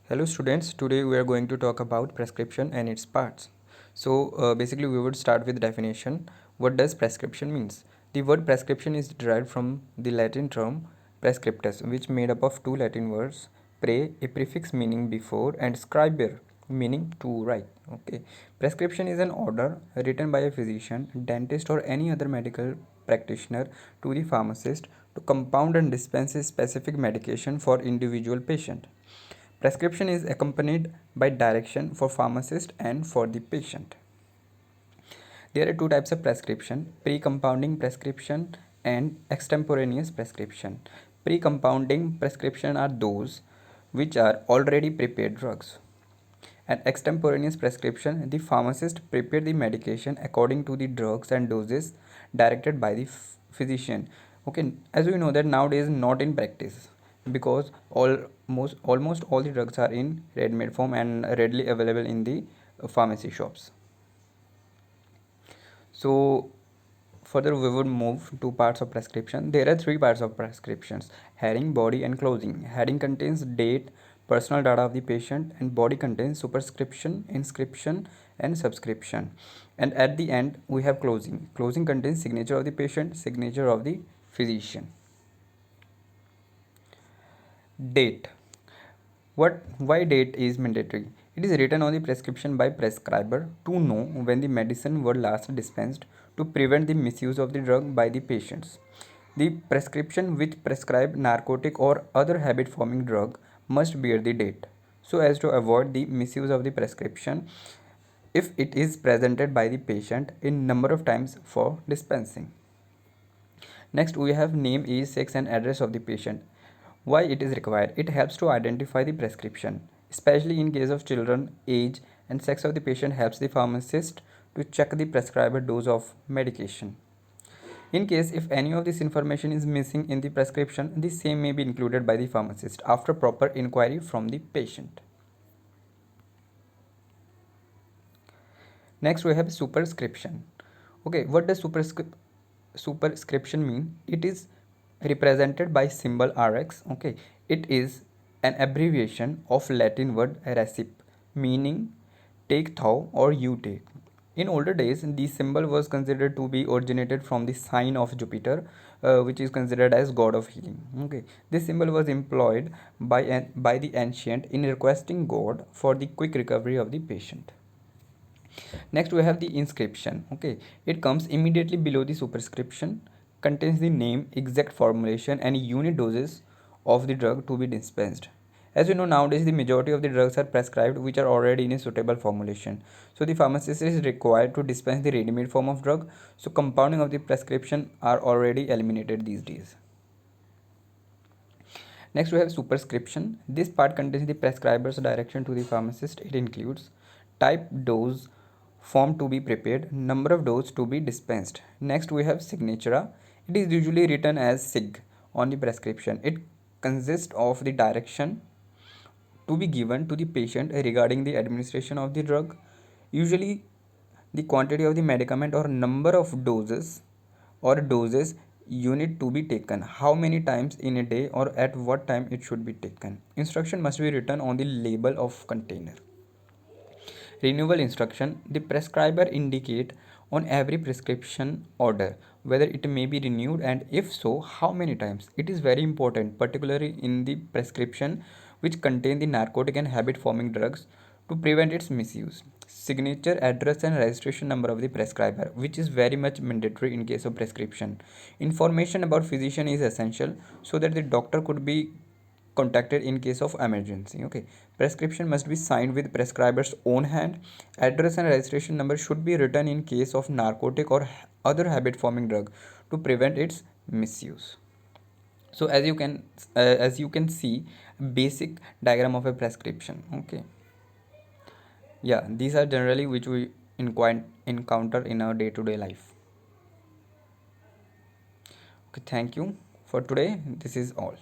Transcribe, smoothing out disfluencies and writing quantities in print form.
Hello students, today we are going to talk about prescription and its parts. Basically we would start with definition. What does prescription means? The word prescription is derived from the Latin term prescriptus, which made up of two Latin words, pre, a prefix meaning before, and scribere, meaning to write. Okay. Prescription is an order written by a physician, dentist or any other medical practitioner to the pharmacist to compound and dispense a specific medication for individual patient. Prescription is accompanied by direction for pharmacist and for the patient. There are two types of prescription: pre-compounding prescription and extemporaneous prescription. Pre-compounding prescription are those which are already prepared drugs. And extemporaneous prescription, the pharmacist prepare the medication according to the drugs and doses directed by the physician. Okay, as we know that nowadays not in practice, because almost all the drugs are in ready-made form and readily available in the pharmacy shops. So further we would move to parts of prescription. There are three parts of prescriptions: heading, body and closing. Heading contains date, personal data of the patient, and body contains superscription, inscription and subscription. And at the end we have closing. Closing contains signature of the patient, signature of the physician. Date. Why date is mandatory? It is written on the prescription by prescriber to know when the medicine were last dispensed to prevent the misuse of the drug by the patients. The prescription which prescribe narcotic or other habit forming drug must bear the date so as to avoid the misuse of the prescription if it is presented by the patient in number of times for dispensing. Next, we have name, age, sex, and address of the patient. Why it is required? It helps to identify the prescription, especially in case of children. Age and sex of the patient helps the pharmacist to check the prescribed dose of medication. In case if any of this information is missing in the prescription, the same may be included by the pharmacist after proper inquiry from the patient. Next, we have superscription. Okay, what does superscription mean? It is represented by symbol RX. Okay, it is an abbreviation of Latin word recip, meaning take thou or you take. In older days, the symbol was considered to be originated from the sign of Jupiter, which is considered as god of healing. Okay, this symbol was employed by the ancient in requesting God for the quick recovery of the patient. Next we have the inscription. Okay, it comes immediately below the superscription, contains the name, exact formulation and unit doses of the drug to be dispensed. As you know, nowadays the majority of the drugs are prescribed which are already in a suitable formulation, so the pharmacist is required to dispense the ready-made form of drug, so compounding of the prescription are already eliminated these days. Next we have superscription. This part contains the prescriber's direction to the pharmacist. It includes type, dose, form to be prepared, number of dose to be dispensed. Next we have signature. It is usually written as sig on the prescription. It consists of the direction to be given to the patient regarding the administration of the drug, usually the quantity of the medicament or number of doses or doses unit to be taken, how many times in a day or at what time it should be taken. Instruction must be written on the label of container. Renewal instruction. The prescriber indicate on every prescription order whether it may be renewed and if so, how many times. It is very important, particularly in the prescription which contain the narcotic and habit forming drugs to prevent its misuse. Signature, address and registration number of the prescriber, which is very much mandatory in case of prescription. Information about physician is essential so that the doctor could be contacted in case of emergency. Okay, prescription must be signed with prescriber's own hand. Address and registration number should be written in case of narcotic or other habit forming drug to prevent its misuse. So as you can see, basic diagram of a prescription. Okay, yeah, these are generally which we encounter in our day-to-day life. Okay, thank you for today. This is all.